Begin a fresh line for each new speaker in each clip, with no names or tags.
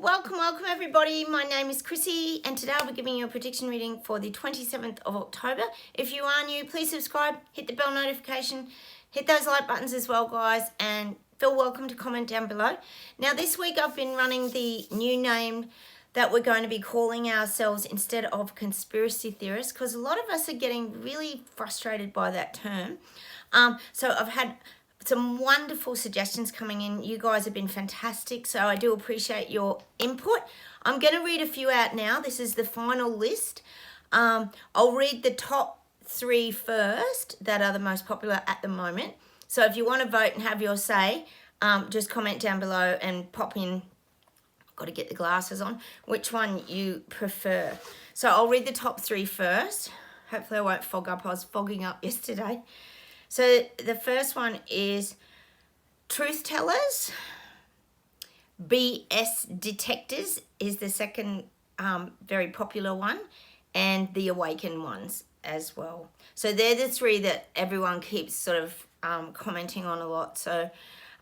Welcome everybody. My name is Chrissy and today I'll be giving you a prediction reading for the 27th of October. If you are new, please subscribe, hit the bell notification, hit those like buttons as well, guys, and feel welcome to comment down below. Now this week I've been running the new name that we're going to be calling ourselves instead of conspiracy theorists, because a lot of us are getting really frustrated by that term. So I've had some wonderful suggestions coming in. You guys have been fantastic, so I do appreciate your input. I'm going to read a few out now. This is the final list. I'll read the top 3 first that are the most popular at the moment. So if you want to vote and have your say, just comment down below and pop in, got to get the glasses on, which one you prefer. So I'll read the top 3 first. Hopefully I won't fog up. I was fogging up yesterday. So the first one is truth tellers. BS detectors is the second very popular one, and the awakened ones as well. So they're the 3 that everyone keeps sort of commenting on a lot. So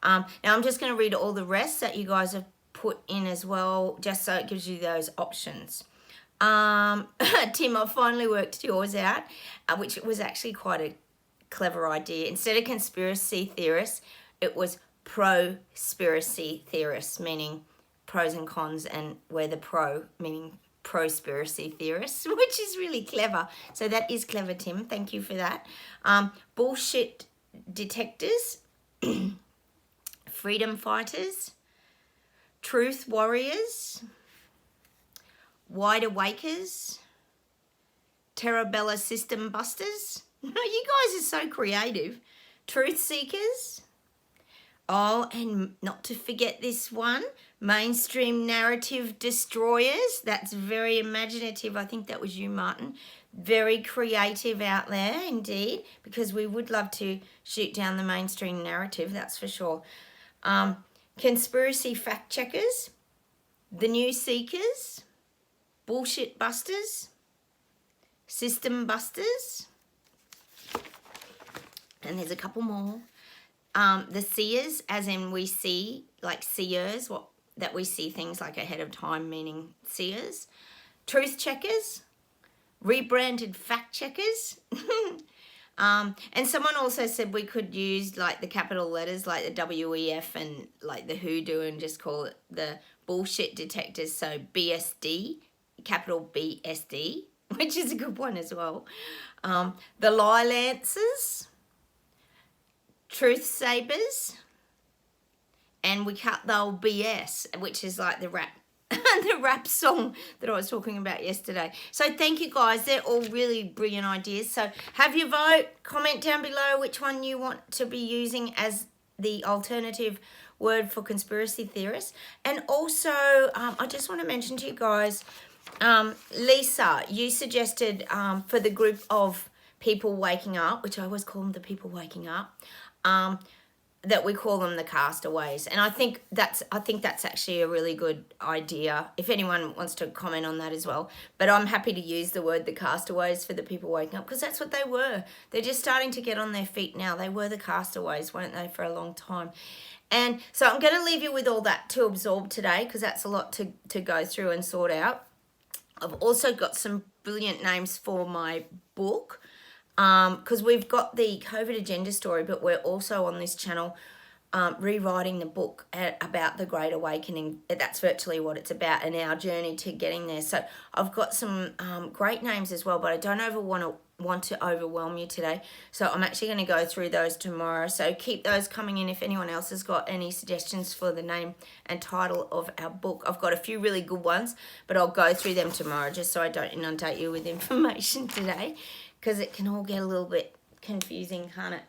now I'm just going to read all the rest that you guys have put in as well, just so it gives you those options. Tim, I finally worked yours out, which was actually quite a clever idea. Instead of conspiracy theorists, it was pro-spiracy theorists, meaning pros and cons, and we're the pro, meaning pro-spiracy theorists, which is really clever. So that is clever, Tim. Thank you for that. Bullshit detectors, freedom fighters, truth warriors, wide awakers, Terabella system busters. You guys are so creative. Truth seekers. Oh, and not to forget this one, mainstream narrative destroyers. That's very imaginative. I think that was you, Martin. Very creative out there indeed, because we would love to shoot down the mainstream narrative, that's for sure. Conspiracy fact checkers, the news seekers, bullshit busters, system busters, and there's a couple more. The seers, as in we see, like seers, that we see things like ahead of time, meaning seers. Truth checkers, rebranded fact checkers. And someone also said we could use like the capital letters, like the WEF and like the hoodoo, and just call it the bullshit detectors. So BSD, capital BSD, which is a good one as well. The lie lancers, truth sabers, and we cut the old BS, which is like the rap the rap song that I was talking about yesterday. So thank you guys, they're all really brilliant ideas. So have your vote, comment down below which one you want to be using as the alternative word for conspiracy theorists. And also I just want to mention to you guys, Lisa, you suggested for the group of people waking up, which I always call them the people waking up, that we call them the castaways. And I think that's actually a really good idea, if anyone wants to comment on that as well. But I'm happy to use the word the castaways for the people waking up, because that's what they were. They're just starting to get on their feet now. They were the castaways, weren't they, for a long time? And so I'm going to leave you with all that to absorb today, because that's a lot to go through and sort out. I've also got some brilliant names for my book, because we've got the COVID agenda story, but we're also on this channel rewriting the book about the Great Awakening. That's virtually what it's about, and our journey to getting there. So I've got some great names as well, but I don't want to overwhelm you today. So I'm actually going to go through those tomorrow. So keep those coming in if anyone else has got any suggestions for the name and title of our book. I've got a few really good ones, but I'll go through them tomorrow just so I don't inundate you with information today, because it can all get a little bit confusing, can't it?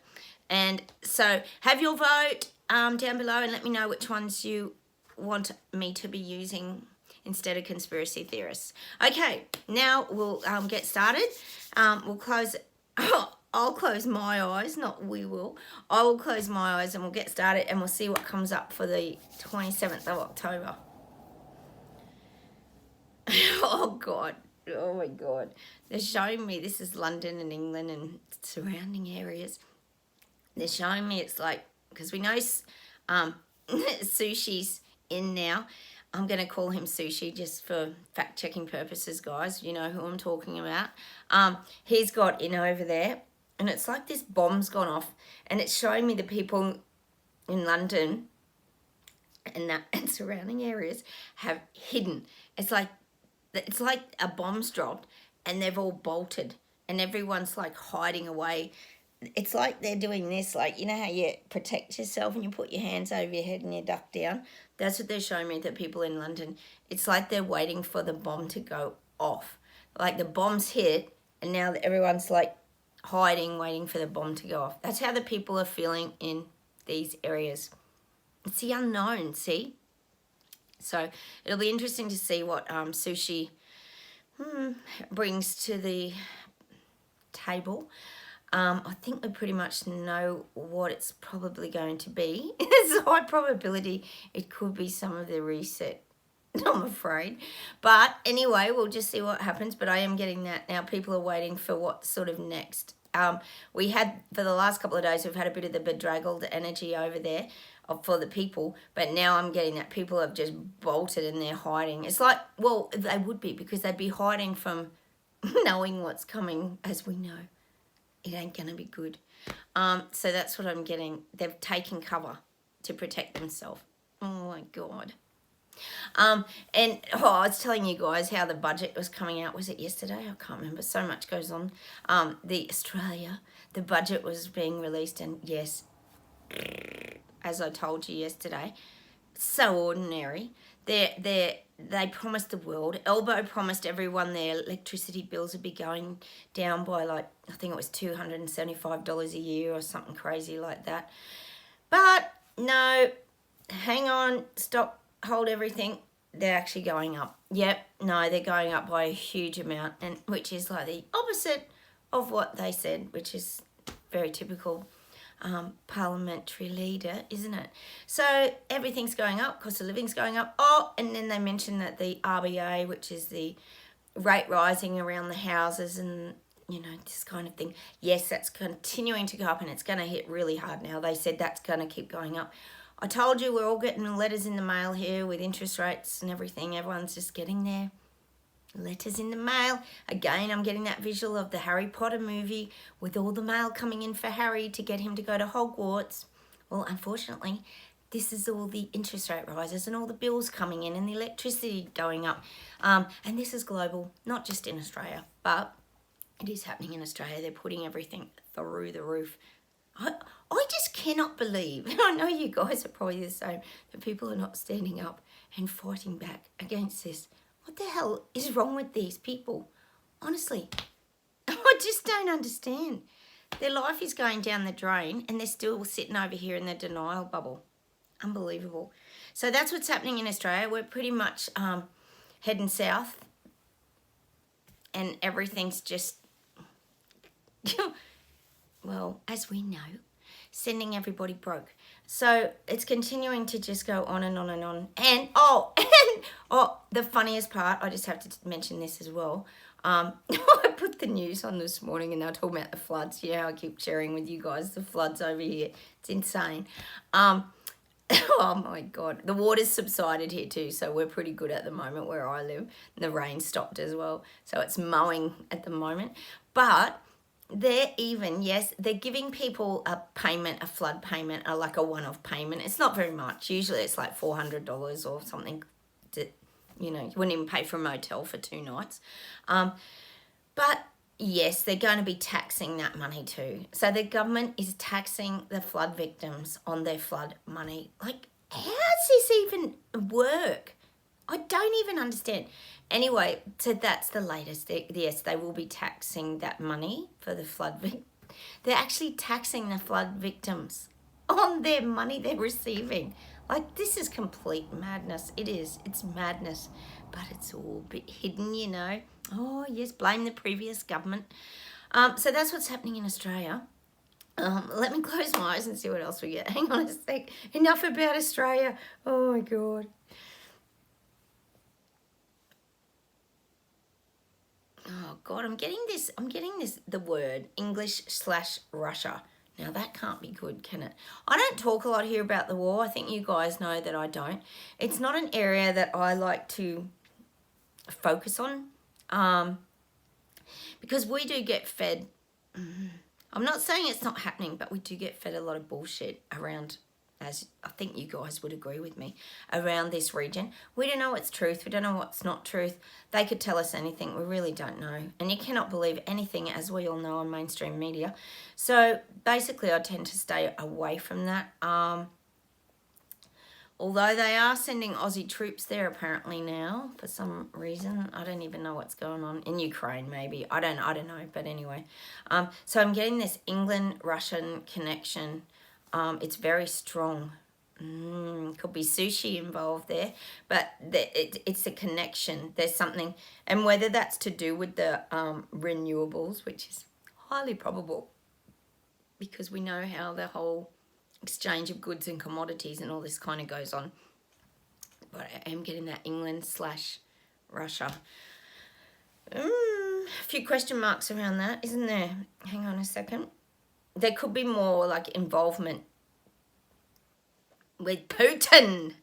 And so have your vote down below and let me know which ones you want me to be using instead of conspiracy theorists. Okay, now we'll get started. We'll close, I'll close my eyes, not we will. I will close my eyes and we'll get started, and we'll see what comes up for the 27th of October. Oh God. Oh my God. They're showing me, this is London and England and surrounding areas. They're showing me it's like, because we know sushi's in now. I'm going to call him Sushi just for fact-checking purposes, guys. You know who I'm talking about. He's got in over there, and it's like this bomb's gone off, and it's showing me the people in London and that and surrounding areas have hidden. It's like a bomb's dropped, and they've all bolted, and everyone's like hiding away. It's like they're doing this, like, you know how you protect yourself and you put your hands over your head and you duck down? That's what they're showing me, the people in London. It's like they're waiting for the bomb to go off. Like the bomb's hit, and now everyone's like hiding, waiting for the bomb to go off. That's how the people are feeling in these areas. It's the unknown, see? So it'll be interesting to see what Sushi brings to the table. I think we pretty much know what it's probably going to be. There's a high probability it could be some of the reset, I'm afraid. But anyway, we'll just see what happens. But I am getting that now. People are waiting for what's sort of next. We had, for the last couple of days, we've had a bit of the bedraggled energy over there for the people. But now I'm getting that people have just bolted and they're hiding. It's like, well, they would be, because they'd be hiding from knowing what's coming, as we know. It ain't going to be good. So that's what I'm getting. They've taken cover to protect themselves. Oh, my God. And I was telling you guys how the budget was coming out. Was it yesterday? I can't remember. So much goes on. The budget was being released. And yes, as I told you yesterday, so ordinary. They promised the world. Elbow promised everyone their electricity bills would be going down by, like, I think it was $275 a year or something crazy like that. But no, hang on, stop, hold everything. They're actually going up. Yep, no, they're going up by a huge amount, and which is like the opposite of what they said, which is very typical parliamentary leader, isn't it? So everything's going up, cost of living's going up. Oh, and then they mentioned that the RBA, which is the rate rising around the houses and, you know, this kind of thing. Yes, that's continuing to go up, and it's going to hit really hard now. They said that's going to keep going up. I told you we're all getting letters in the mail here with interest rates and everything. Everyone's just getting their letters in the mail. Again, I'm getting that visual of the Harry Potter movie with all the mail coming in for Harry to get him to go to Hogwarts. Well, unfortunately, this is all the interest rate rises and all the bills coming in and the electricity going up. And this is global, not just in Australia, but it is happening in Australia. They're putting everything through the roof. I just cannot believe, and I know you guys are probably the same, that people are not standing up and fighting back against this. What the hell is wrong with these people? Honestly, I just don't understand. Their life is going down the drain and they're still sitting over here in the denial bubble. Unbelievable. So that's what's happening in Australia. We're pretty much heading south, and everything's just, well, as we know, sending everybody broke. So it's continuing to just go on and on and on. And the funniest part, I just have to mention this as well. I put the news on this morning and they're talking about the floods. You know, I keep sharing with you guys the floods over here. It's insane. Oh my God. The water's subsided here too, so we're pretty good at the moment where I live. The rain stopped as well, so it's mowing at the moment. But they're giving people a payment, a flood payment, or like a one-off payment. It's not very much. Usually it's like $400 or something that, you know, you wouldn't even pay for a motel for 2 nights. But yes, they're going to be taxing that money too. So the government is taxing the flood victims on their flood money. Like, how does this even work? I don't even understand. Anyway, so that's the latest. Yes, they will be taxing that money for the flood victims. They're actually taxing the flood victims on their money they're receiving. Like, this is complete madness. It is. It's madness. But it's all a bit hidden, you know. Oh, yes, blame the previous government. So that's what's happening in Australia. Let me close my eyes and see what else we get. Hang on a sec. Enough about Australia. Oh, my God. Oh God, I'm getting this, the word English/Russia. Now that can't be good, can it? I don't talk a lot here about the war. I think you guys know that I don't. It's not an area that I like to focus on, because we do get fed. I'm not saying it's not happening, but we do get fed a lot of bullshit around, as I think you guys would agree with me, around this region. We don't know what's truth. We don't know what's not truth. They could tell us anything. We really don't know. And you cannot believe anything, as we all know, on mainstream media. So basically, I tend to stay away from that. Although they are sending Aussie troops there apparently now for some reason. I don't even know what's going on. In Ukraine, maybe. I don't know. But anyway. So I'm getting this England-Russian connection. It's very strong. Could be sushi involved there. But it's a connection. There's something. And whether that's to do with the renewables, which is highly probable. Because we know how the whole exchange of goods and commodities and all this kind of goes on. But I am getting that England/Russia. A few question marks around that, isn't there? Hang on a second. There could be more like involvement with Putin,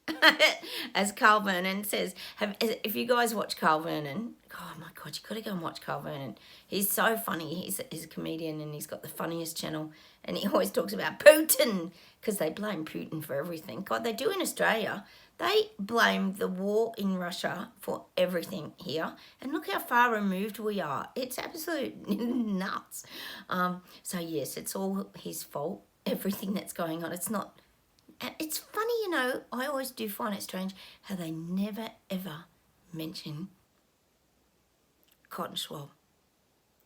as Carl Vernon says. If you guys watch Carl Vernon, oh my God, you've got to go and watch Carl Vernon. He's so funny. He's a comedian and he's got the funniest channel. And he always talks about Putin because they blame Putin for everything. God, they do in Australia. They blame the war in Russia for everything here. And look how far removed we are. It's absolute nuts. So, yes, it's all his fault, everything that's going on. It's not... It's funny, you know, I always do find it strange how they never, ever mention Cotton Schwab,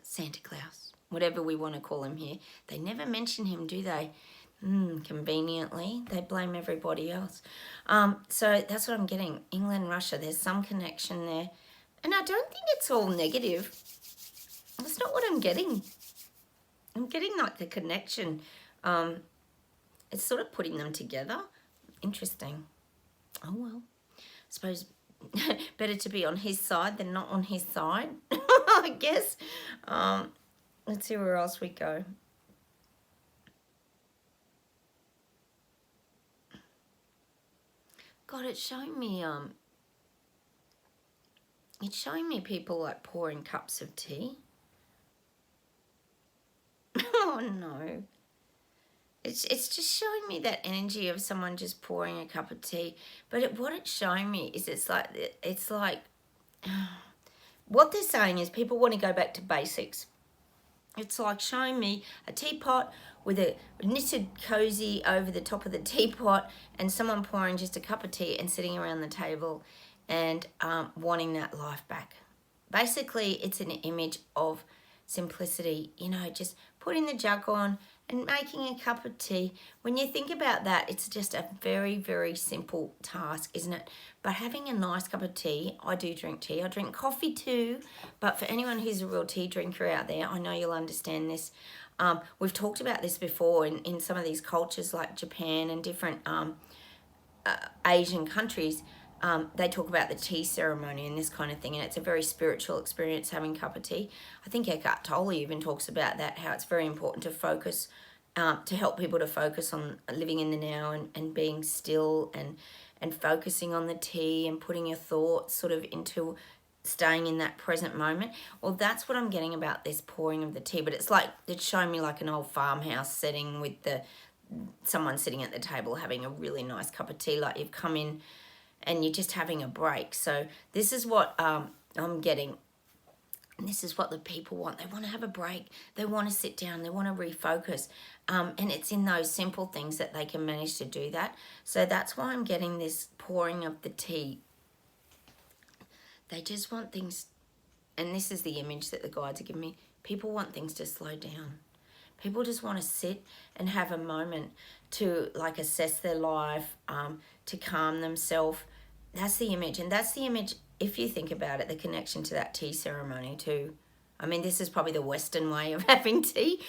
Santa Claus, whatever we want to call him here. They never mention him, do they? Conveniently, they blame everybody else. So that's what I'm getting. England, Russia, there's some connection there. And I don't think it's all negative. That's not what I'm getting. I'm getting like the connection. It's sort of putting them together. Interesting. Oh, well. I suppose better to be on his side than not on his side, I guess. Let's see where else we go. God, it's showing me people like pouring cups of tea. Oh, no. It's just showing me that energy of someone just pouring a cup of tea. But what it's showing me is it's like what they're saying is people want to go back to basics. It's like showing me a teapot with a knitted cozy over the top of the teapot and someone pouring just a cup of tea and sitting around the table and wanting that life back. Basically, it's an image of simplicity, you know, just putting the jug on and making a cup of tea. When you think about that, it's just a very, very simple task, isn't it? But having a nice cup of tea, I do drink tea. I drink coffee too. But for anyone who's a real tea drinker out there, I know you'll understand this. We've talked about this before in some of these cultures like Japan and different Asian countries. They talk about the tea ceremony and this kind of thing, and it's a very spiritual experience having a cup of tea. I think Eckhart Tolle even talks about that, how it's very important to focus, to help people to focus on living in the now and being still and focusing on the tea and putting your thoughts sort of into staying in that present moment. Well, that's what I'm getting about this pouring of the tea, but it's like it's showing me like an old farmhouse setting with someone sitting at the table having a really nice cup of tea, like you've come in and you're just having a break. So this is what I'm getting. And this is what the people want. They want to have a break. They want to sit down. They want to refocus. And it's in those simple things that they can manage to do that. So that's why I'm getting this pouring of the tea. They just want things, and this is the image that the guides are giving me. People want things to slow down. People just want to sit and have a moment to like assess their life, to calm themselves. That's the image. And that's the image, if you think about it, the connection to that tea ceremony too. I mean, this is probably the Western way of having tea.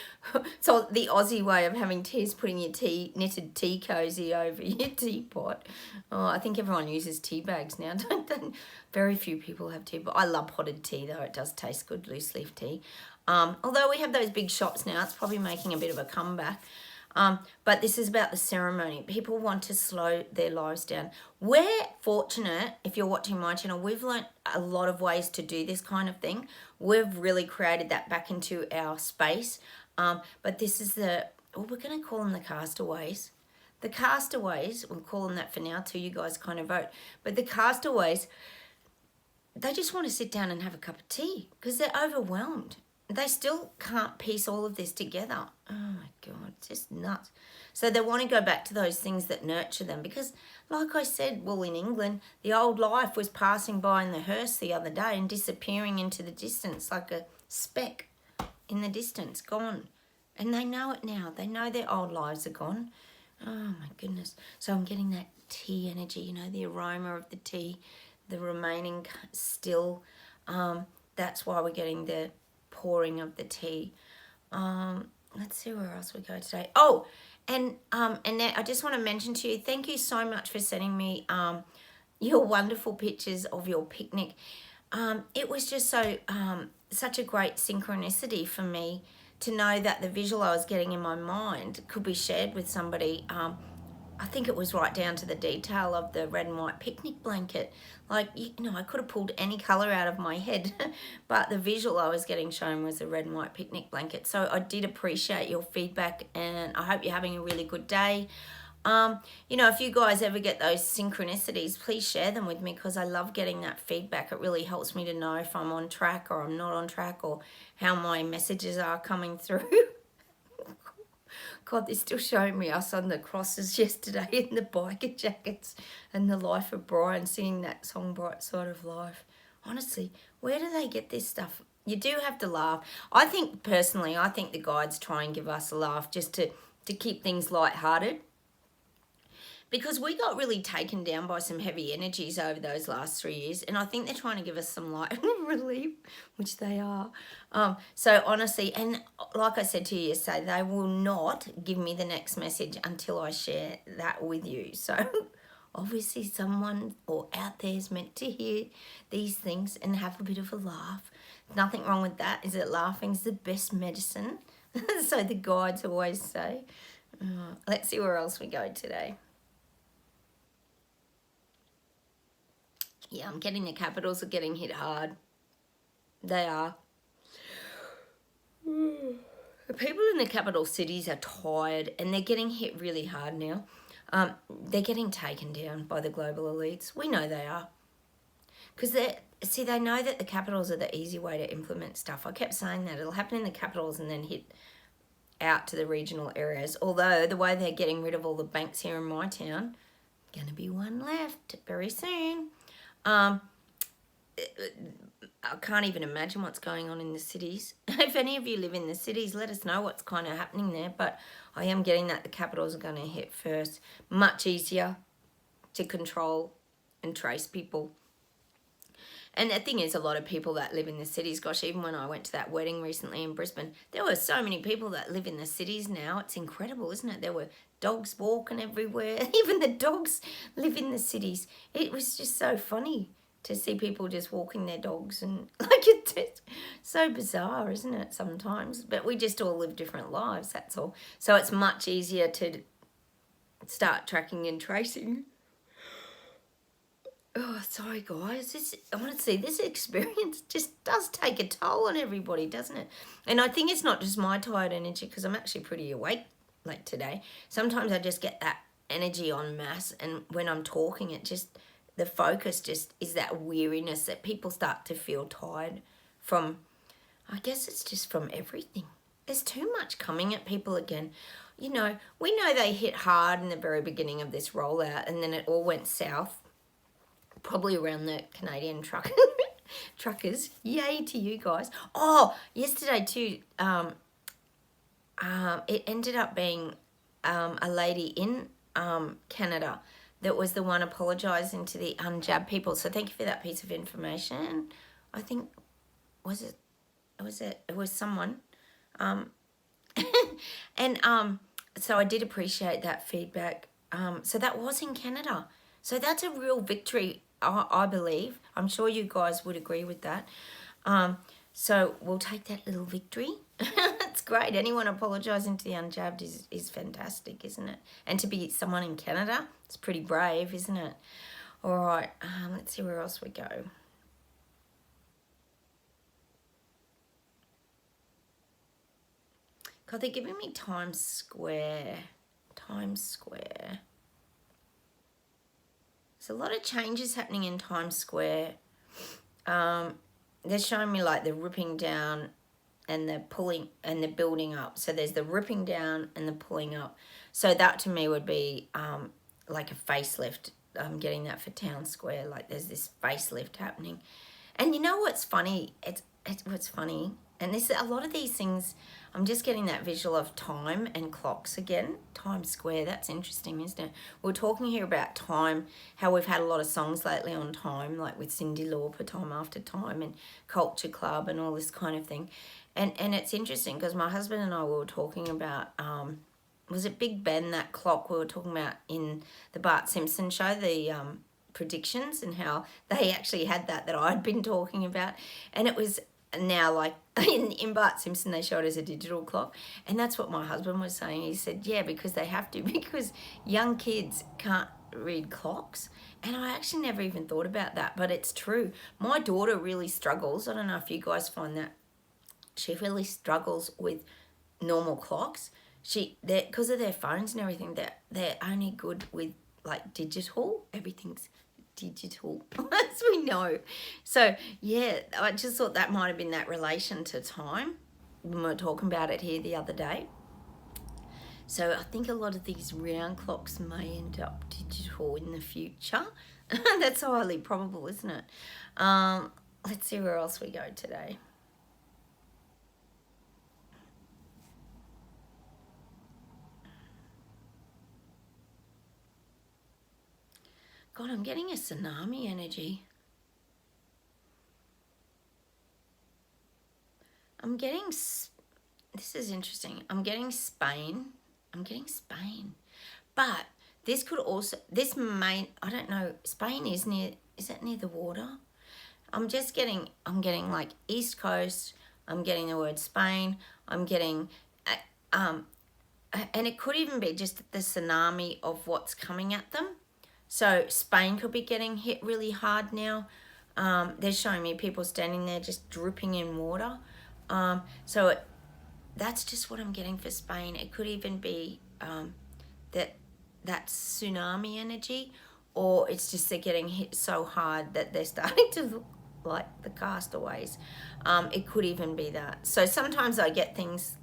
So the Aussie way of having tea is putting your knitted tea cozy over your teapot. Oh, I think everyone uses tea bags now, don't they? Very few people have tea, but I love potted tea though. It does taste good, loose leaf tea. Although we have those big shops now, it's probably making a bit of a comeback. But this is about the ceremony. People want to slow their lives down. We're fortunate, if you're watching my channel, we've learnt a lot of ways to do this kind of thing. We've really created that back into our space. But this is we're going to call them the castaways. The castaways, we'll call them that for now till you guys kind of vote. But the castaways, they just want to sit down and have a cup of tea because they're overwhelmed. They still can't piece all of this together. Oh my God, it's just nuts. So they want to go back to those things that nurture them because, like I said, well, in England, the old life was passing by in the hearse the other day and disappearing into the distance like a speck in the distance, gone. And they know it now. They know their old lives are gone. Oh my goodness. So I'm getting that tea energy, you know, the aroma of the tea, the remaining still. That's why we're getting the pouring of the tea. Let's see where else we go today. Oh, and now I just want to mention to you, thank you so much for sending me your wonderful pictures of your picnic. It was just so such a great synchronicity for me to know that the visual I was getting in my mind could be shared with somebody. I think it was right down to the detail of the red and white picnic blanket. Like, you know, I could have pulled any colour out of my head, but the visual I was getting shown was the red and white picnic blanket. So I did appreciate your feedback, and I hope you're having a really good day. You know, if you guys ever get those synchronicities, please share them with me because I love getting that feedback. It really helps me to know if I'm on track or I'm not on track or how my messages are coming through. God, they're still showing me us on the crosses yesterday in the biker jackets and the life of Brian singing that song, Bright Side of Life. Honestly, where do they get this stuff? You do have to laugh. I think, personally, I think the guides try and give us a laugh just to keep things lighthearted. Because we got really taken down by some heavy energies over those last 3 years, and I think they're trying to give us some light relief, which they are. So honestly, and like I said to you yesterday, they will not give me the next message until I share that with you. So obviously someone or out there is meant to hear these things and have a bit of a laugh. Nothing wrong with that. Is that laughing's the best medicine? So the guides always say. Let's see where else we go today. Yeah, I'm getting the capitals are getting hit hard. They are. The people in the capital cities are tired and they're getting hit really hard now. They're getting taken down by the global elites. We know they are. Because they know that the capitals are the easy way to implement stuff. I kept saying that. It'll happen in the capitals and then hit out to the regional areas. Although the way they're getting rid of all the banks here in my town, going to be one left very soon. I can't even imagine what's going on in the cities. If any of you live in the cities, let us know what's kind of happening there. But I am getting that the capitals are going to hit first. Much easier to control and trace people. And the thing is, a lot of people that live in the cities, gosh, even when I went to that wedding recently in Brisbane, there were so many people that live in the cities now. It's incredible, isn't it? There were dogs walking everywhere. Even the dogs live in the cities. It was just so funny to see people just walking their dogs, and like it's so bizarre, isn't it, sometimes? But we just all live different lives, that's all. So it's much easier to start tracking and tracing. Oh, sorry guys, honestly, this experience just does take a toll on everybody, doesn't it? And I think it's not just my tired energy, because I'm actually pretty awake like today. Sometimes I just get that energy en masse, and when I'm talking, it just, the focus just is that weariness that people start to feel tired from. I guess it's just from everything. There's too much coming at people again. You know, we know they hit hard in the very beginning of this rollout, and then it all went south. Probably around the Canadian truckers. Yay to you guys. Oh, yesterday too, it ended up being a lady in Canada that was the one apologising to the unjabbed people. So thank you for that piece of information. I think, it was someone. And so I did appreciate that feedback. So that was in Canada. So that's a real victory, I believe. I'm sure you guys would agree with that. So we'll take that little victory. It's That's great. Anyone apologising to the unjabbed is fantastic, isn't it? And to be someone in Canada, it's pretty brave, isn't it? All right, let's see where else we go. God, they're giving me Times Square. Times Square. There's a lot of changes happening in Times Square. They're showing me like the ripping down and the pulling and the building up. So there's the ripping down and the pulling up. So that to me would be like a facelift. I'm getting that for Town Square. Like there's this facelift happening. And you know what's funny? It's what's funny. And this a lot of these things, I'm just getting that visual of time and clocks again. Times Square, that's interesting, isn't it? We're talking here about time, how we've had a lot of songs lately on time, like with Cyndi Lauper, Time After Time, and Culture Club and all this kind of thing. And it's interesting because my husband and I were talking about, was it Big Ben, that clock we were talking about in the Bart Simpson show, the predictions, and how they actually had that I'd been talking about. And it was now like in Bart Simpson they show it as a digital clock, and that's what my husband was saying. He said, yeah, because they have to, because young kids can't read clocks. And I actually never even thought about that, but it's true. My daughter really struggles. I don't know if you guys find that. She really struggles with normal clocks. Because of their phones and everything, they're only good with like digital. Everything's digital, as we know. So yeah, I just thought that might have been that relation to time when we were talking about it here the other day. So I think a lot of these round clocks may end up digital in the future. That's highly probable, isn't it? Let's see where else we go today. God, I'm getting a tsunami energy. I'm getting, this is interesting. I'm getting Spain. But this could also, this may, I don't know, Spain is it near the water? I'm getting like East Coast. I'm getting the word Spain. I'm getting, and it could even be just the tsunami of what's coming at them. So Spain could be getting hit really hard now. They're showing me people standing there just dripping in water. That's just what I'm getting for Spain. It could even be that tsunami energy, or it's just they're getting hit so hard that they're starting to look like the castaways. It could even be that. So sometimes I get things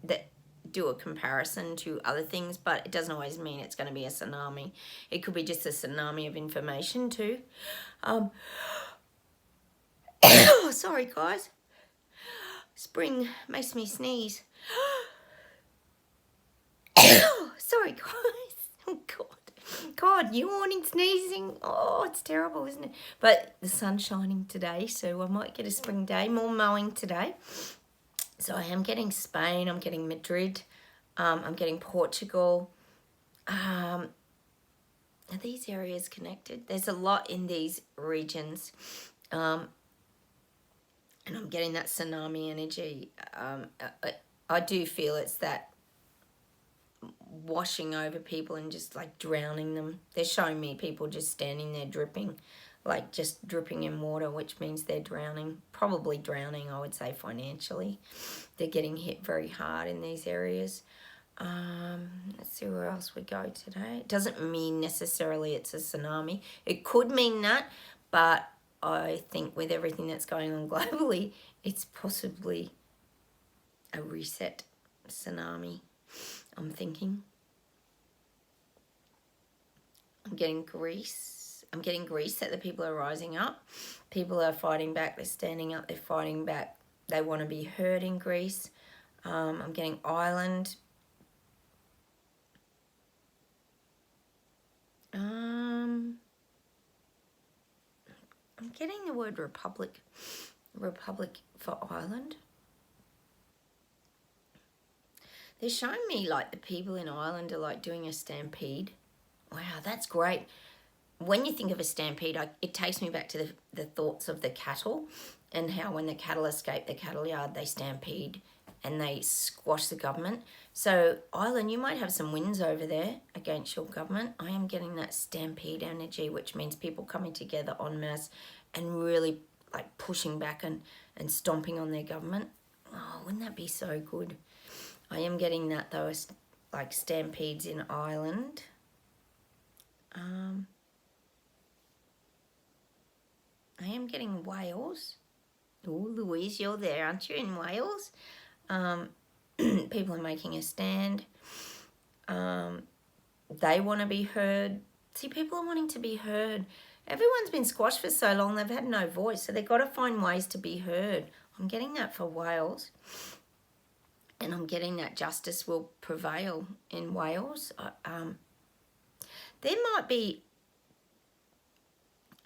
that do a comparison to other things, but it doesn't always mean it's going to be a tsunami. It could be just a tsunami of information too. Sorry guys, spring makes me sneeze. Sorry guys. Oh God, yawning, sneezing. Oh, it's terrible, isn't it? But the sun's shining today, so I might get a spring day. More mowing today. So I am getting Spain, I'm getting Madrid, I'm getting Portugal. Are these areas connected? There's a lot in these regions. And I'm getting that tsunami energy. I do feel it's that washing over people and just like drowning them. They're showing me people just standing there dripping, like just dripping in water, which means they're drowning. Probably drowning, I would say, financially. They're getting hit very hard in these areas. Let's see where else we go today. It doesn't mean necessarily it's a tsunami. It could mean that, but I think with everything that's going on globally, it's possibly a reset tsunami, I'm thinking. I'm getting Greece. I'm getting Greece that the people are rising up. People are fighting back. They're standing up. They're fighting back. They want to be heard in Greece. I'm getting Ireland. I'm getting the word republic. Republic for Ireland. They're showing me like the people in Ireland are like doing a stampede. Wow, that's great. When you think of a stampede, it takes me back to the thoughts of the cattle and how when the cattle escape the cattle yard, they stampede and they squash the government. So, Ireland, you might have some wins over there against your government. I am getting that stampede energy, which means people coming together en masse and really like pushing back and stomping on their government. Oh, wouldn't that be so good? I am getting that though, like stampedes in Ireland. I am getting Wales. Oh, Louise, you're there, aren't you, in Wales? People are making a stand. They want to be heard. See, people are wanting to be heard. Everyone's been squashed for so long, they've had no voice, so they've got to find ways to be heard. I'm getting that for Wales. And I'm getting that justice will prevail in Wales. There might be,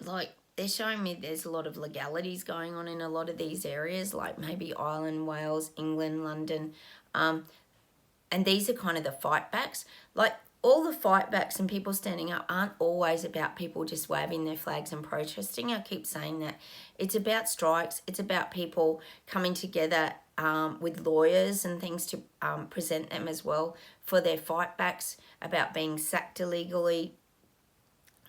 like, they're showing me there's a lot of legalities going on in a lot of these areas, like maybe Ireland, Wales, England, London. And these are kind of the fight backs. Like, all the fight backs and people standing up aren't always about people just waving their flags and protesting. I keep saying that. It's about strikes. It's about people coming together with lawyers and things to present them as well for their fight backs, about being sacked illegally.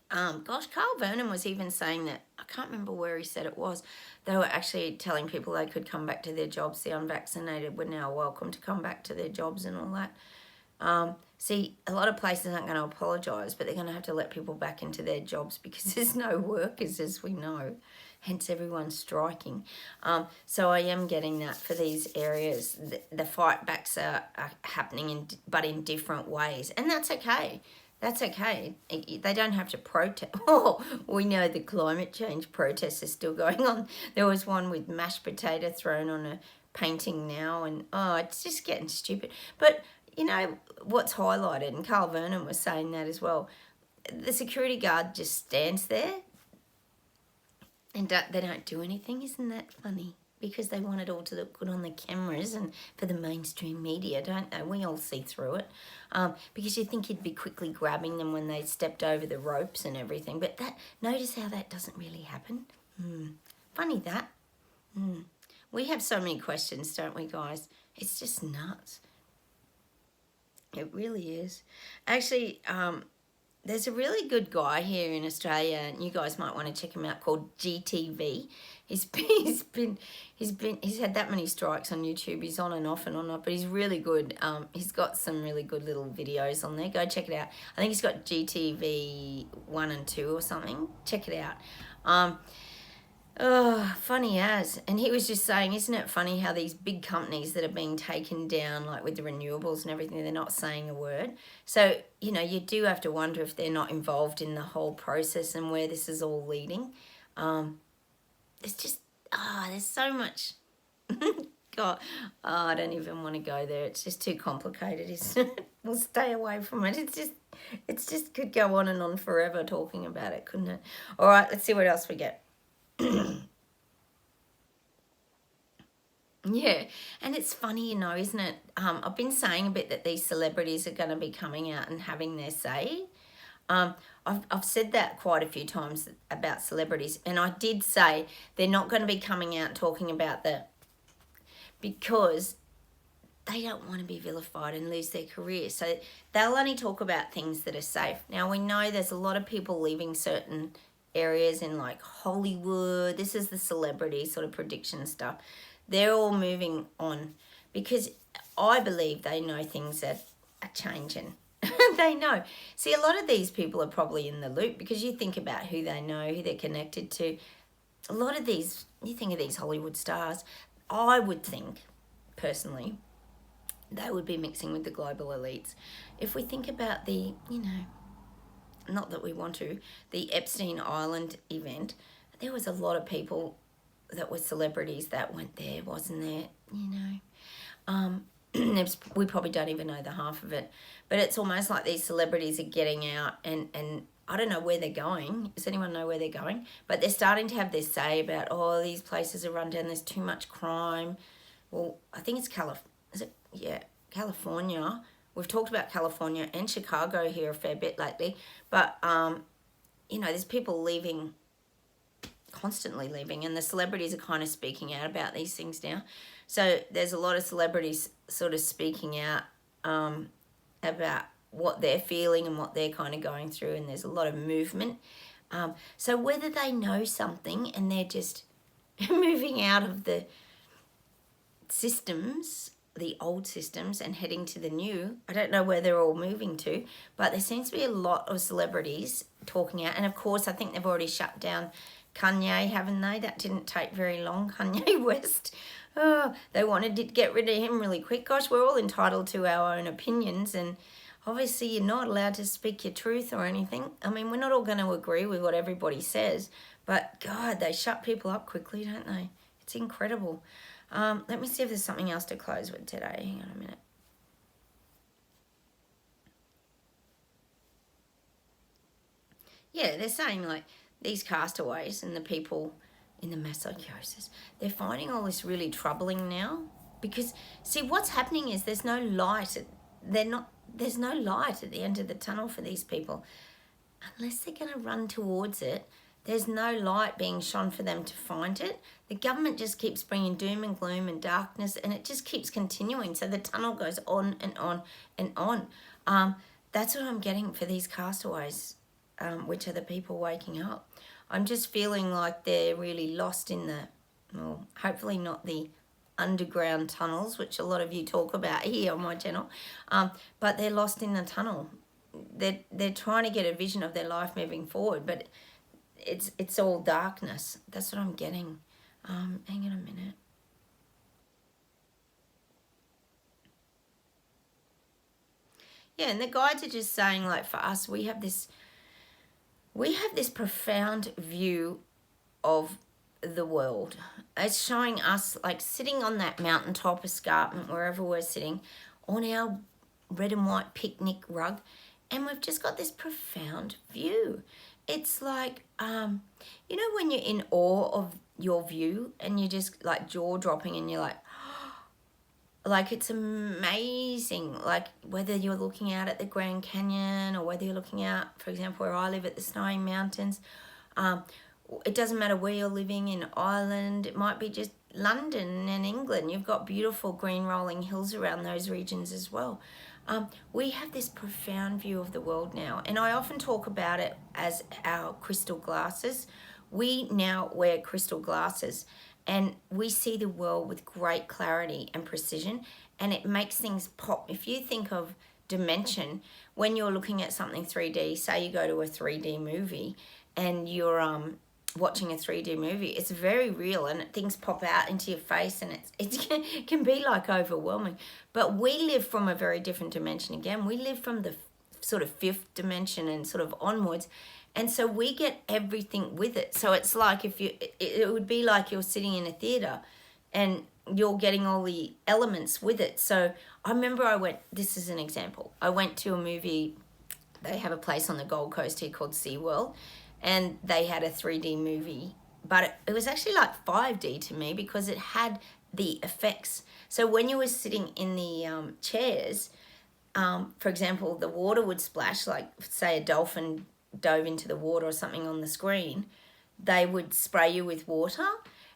Gosh, Carl Vernon was even saying that, I can't remember where he said it was, they were actually telling people they could come back to their jobs. The unvaccinated were now welcome to come back to their jobs and all that. See, a lot of places aren't going to apologise, but they're going to have to let people back into their jobs because there's no workers, as we know. Hence, everyone's striking. So I am getting that for these areas. The fight backs are happening, but in different ways. And that's okay. That's okay. They don't have to protest. Oh, we know the climate change protests are still going on. There was one with mashed potato thrown on a painting now, and oh, it's just getting stupid. But you know what's highlighted, and Carl Vernon was saying that as well, the security guard just stands there and they don't do anything. Isn't that funny? Because they want it all to look good on the cameras and for the mainstream media, don't they? We all see through it. Because you think you'd be quickly grabbing them when they stepped over the ropes and everything. But notice how that doesn't really happen. Funny that. We have so many questions, don't we, guys? It's just nuts. It really is. Actually, there's a really good guy here in Australia, and you guys might want to check him out, called GTV. He's had that many strikes on YouTube. He's on and off, but he's really good. He's got some really good little videos on there. Go check it out. I think he's got GTV 1 and 2 or something. Check it out. Oh, funny as. And he was just saying, isn't it funny how these big companies that are being taken down, like with the renewables and everything, they're not saying a word. So, you know, you do have to wonder if they're not involved in the whole process and where this is all leading. It's just, there's so much. God, I don't even want to go there. It's just too complicated, isn't it? We'll stay away from it. It's just could go on and on forever talking about it, couldn't it? All right, let's see what else we get. Yeah, and it's funny, you know, isn't it? I've been saying a bit that these celebrities are going to be coming out and having their say. I've said that quite a few times about celebrities, and I did say they're not going to be coming out talking about because they don't want to be vilified and lose their career. So they'll only talk about things that are safe. Now, we know there's a lot of people leaving certain areas in like Hollywood. This is the celebrity sort of prediction stuff. They're all moving on because I believe they know things that are changing. They know. See, a lot of these people are probably in the loop because you think about who they know, who they're connected to. A lot of these, you think of these Hollywood stars, I would think, personally, they would be mixing with the global elites. If we think about the, you know, not that we want to, the Epstein Island event, there was a lot of people that were celebrities that went there, wasn't there? You know, we probably don't even know the half of it, but it's almost like these celebrities are getting out and I don't know where they're going. Does anyone know where they're going? But they're starting to have their say about, oh, these places are run down, there's too much crime. Well, I think it's California. We've talked about California and Chicago here a fair bit lately, but, you know, there's people leaving constantly leaving, and the celebrities are kind of speaking out about these things now. So there's a lot of celebrities sort of speaking out about what they're feeling and what they're kind of going through, and there's a lot of movement. So whether they know something and they're just moving out of the systems, the old systems, and heading to the new, I don't know where they're all moving to, but there seems to be a lot of celebrities talking out. And of course, I think they've already shut down Kanye, haven't they? That didn't take very long. Kanye West. Oh, they wanted to get rid of him really quick. Gosh, we're all entitled to our own opinions, and obviously you're not allowed to speak your truth or anything. I mean, we're not all going to agree with what everybody says, but God, they shut people up quickly, don't they? It's incredible. Let me see if there's something else to close with today. Hang on a minute. Yeah, they're saying like these castaways and the people in the mass psychosis, they're finding all this really troubling now, because see what's happening is there's no light. There's no light at the end of the tunnel for these people. Unless they're going to run towards it, there's no light being shone for them to find it. The government just keeps bringing doom and gloom and darkness, and it just keeps continuing. So the tunnel goes on and on and on. That's what I'm getting for these castaways, which are the people waking up. I'm just feeling like they're really lost in the, well, hopefully not the underground tunnels, which a lot of you talk about here on my channel, but they're lost in the tunnel. They're trying to get a vision of their life moving forward, but it's all darkness. That's what I'm getting. Hang on a minute. Yeah, and the guides are just saying, like, for us, we have this profound view of the world. It's showing us like sitting on that mountaintop escarpment, wherever we're sitting, on our red and white picnic rug, and we've just got this profound view. It's like, you know, when you're in awe of your view and you're just like jaw dropping and you're like it's amazing, like whether you're looking out at the Grand Canyon or whether you're looking out, for example, where I live at the Snowy Mountains. It doesn't matter where you're living in Ireland. It might be just London and England. You've got beautiful green rolling hills around those regions as well. We have this profound view of the world now, and I often talk about it as our crystal glasses. We now wear crystal glasses, and we see the world with great clarity and precision, and it makes things pop. If you think of dimension, when you're looking at something 3D, say you go to a 3D movie and you're watching a 3D movie, it's very real and things pop out into your face, and it can be like overwhelming. But we live from a very different dimension again. We live from the sort of fifth dimension and sort of onwards, and so we get everything with it. So it's like if it would be like you're sitting in a theater and you're getting all the elements with it. So I remember this is an example, I went to a movie. They have a place on the Gold Coast here called SeaWorld, and they had a 3D movie, but it was actually like 5D to me because it had the effects. So when you were sitting in the chairs, for example, the water would splash, like say a dolphin dove into the water or something on the screen, they would spray you with water,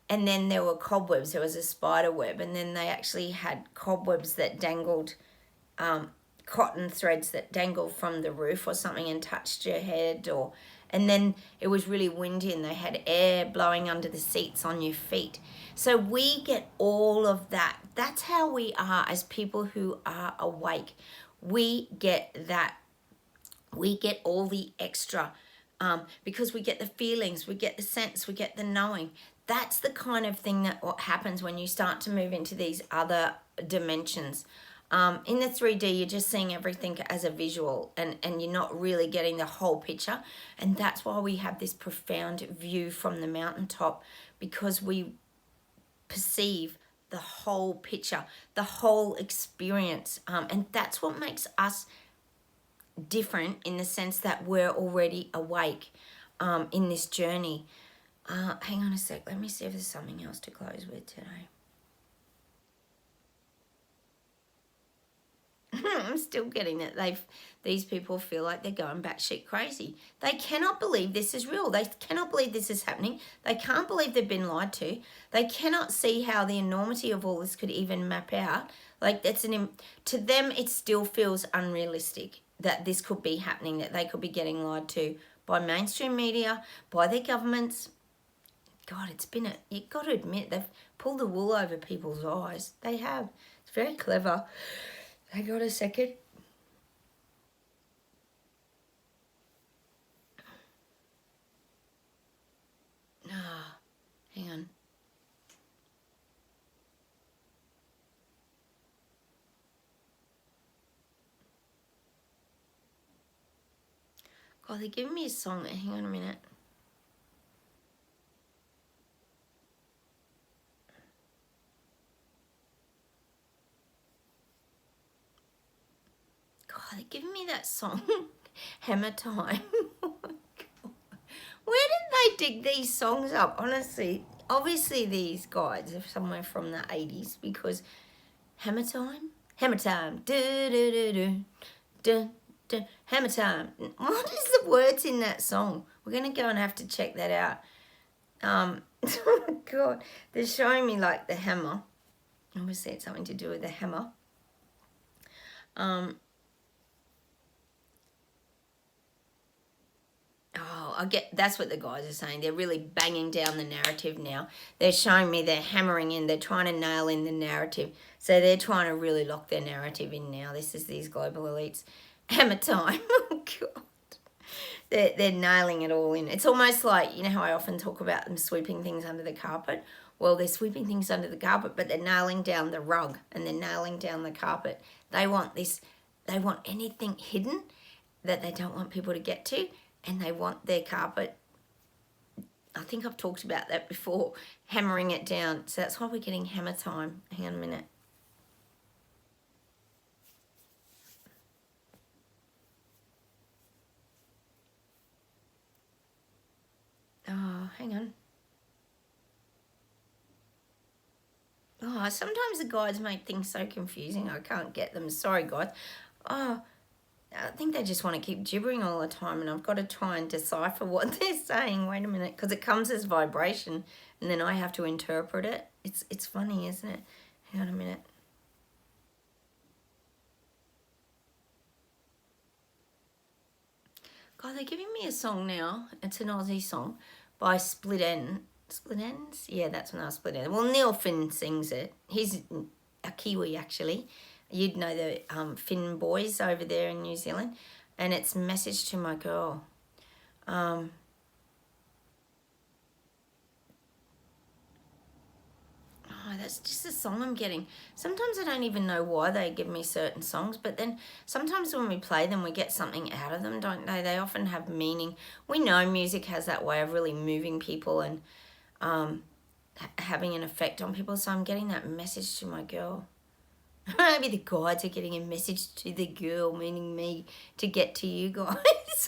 and then there were cobwebs. There was a spider web, and then they actually had cobwebs that dangled, cotton threads that dangled from the roof or something and touched your head, and then it was really windy and they had air blowing under the seats on your feet. So we get all of that. That's how we are as people who are awake. We get that. We get all the extra because we get the feelings, we get the sense, we get the knowing. That's the kind of thing that what happens when you start to move into these other dimensions. In the 3D, you're just seeing everything as a visual, and you're not really getting the whole picture. And that's why we have this profound view from the mountaintop, because we perceive the whole picture, the whole experience. And that's what makes us different, in the sense that we're already awake in this journey. Hang on a sec. Let me see if there's something else to close with today. I'm still getting that these people feel like they're going batshit crazy. They cannot believe this is real. They cannot believe this is happening. They can't believe they've been lied to. They cannot see how the enormity of all this could even map out. Like to them, it still feels unrealistic that this could be happening, that they could be getting lied to by mainstream media, by their governments. God, you've got to admit, they've pulled the wool over people's eyes. They have. It's very clever. Hang on a second. Ah, hang on. God, they're giving me a song. Hang on a minute. God, they're giving me that song. Hammer Time. Oh my God. Where did they dig these songs up? Honestly, obviously these guys are somewhere from the 80s because Hammer Time? Hammer Time. Hammer Time. What is the words in that song? We're going to go and have to check that out. Oh my God. They're showing me like the hammer. Obviously it's something to do with the hammer. That's what the guys are saying. They're really banging down the narrative now. They're showing me they're hammering in. They're trying to nail in the narrative. So they're trying to really lock their narrative in now. This is these global elites. Hammer time. Oh, God. They're nailing it all in. It's almost like, you know how I often talk about them sweeping things under the carpet? Well, they're sweeping things under the carpet, but they're nailing down the rug and they're nailing down the carpet. They want anything hidden that they don't want people to get to, and they want their carpet, I think I've talked about that before, hammering it down. So that's why we're getting hammer time. Hang on a minute. Oh, hang on. Oh, sometimes the guides make things so confusing. I can't get them. Sorry, guys. Oh, I think they just want to keep gibbering all the time, and I've got to try and decipher what they're saying. Wait a minute, because it comes as vibration, and then I have to interpret it. It's funny, isn't it? Hang on a minute. God, they're giving me a song now. It's an Aussie song by Split Ends. Split Ends? Yeah, that's when I was Split Ends. Well, Neil Finn sings it. He's a Kiwi, actually. You'd know the Finn boys over there in New Zealand. And it's Message to My Girl. Oh, that's just a song I'm getting. Sometimes I don't even know why they give me certain songs, but then sometimes when we play them, we get something out of them, don't they? They often have meaning. We know music has that way of really moving people and having an effect on people, so I'm getting that message to my girl. Maybe the guides are getting a message to the girl, meaning me, to get to you guys.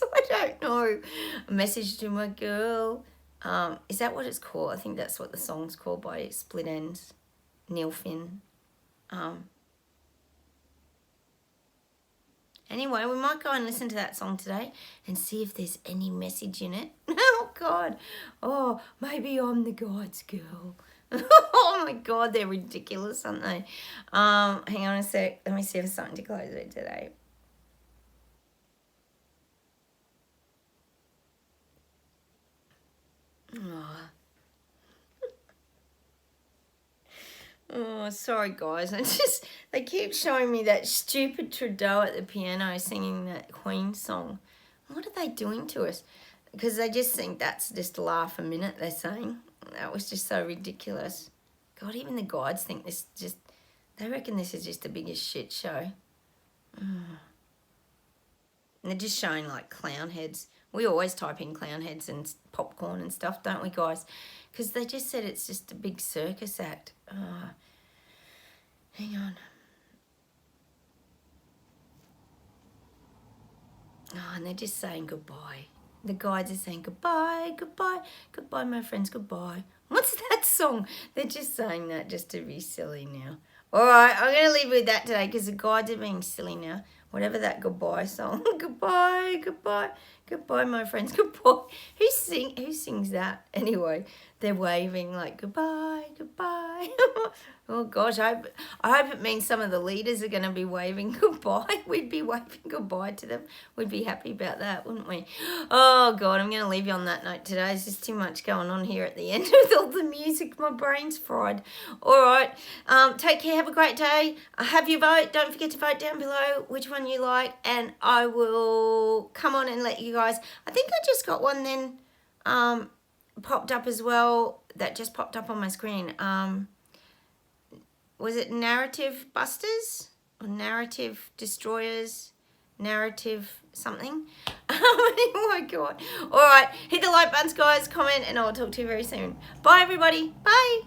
I don't know. A message to my girl. Is that what it's called? I think that's what the song's called by Split Ends. Neil Finn. Anyway, we might go and listen to that song today and see if there's any message in it. Oh, God. Oh, maybe I'm the guide's girl. Oh, my God, they're ridiculous, aren't they? Hang on a sec. Let me see if there's something to close it today. Oh, sorry, guys. They keep showing me that stupid Trudeau at the piano singing that Queen song. What are they doing to us? Because they just think that's just a laugh a minute, they're saying. That was just so ridiculous. God, even the guides think they reckon this is just the biggest shit show. And they're just showing like clown heads. We always type in clown heads and popcorn and stuff, don't we, guys? Because they just said it's just a big circus act. Hang on. Oh, and they're just saying goodbye. The guides are saying goodbye, goodbye, goodbye, my friends, goodbye. What's that song? They're just saying that just to be silly now. All right, I'm going to leave with that today because the guides are being silly now. Whatever that goodbye song. Goodbye, goodbye, goodbye, my friends. Goodbye. Who sings that? Anyway, they're waving like goodbye, goodbye. Oh gosh, I hope it means some of the leaders are going to be waving goodbye. We'd be waving goodbye to them. We'd be happy about that, wouldn't we? Oh God, I'm going to leave you on that note today. There's just too much going on here at the end with all the music. My brain's fried. All right, take care. Have a great day. Have your vote. Don't forget to vote down below which one you like, and I will come on and let you guys. I think I just got one then popped up as well. That just popped up on my screen. Was it Narrative Busters or Narrative Destroyers? Narrative something. Oh my God. All right. Hit the like buttons, guys. Comment, and I'll talk to you very soon. Bye, everybody. Bye.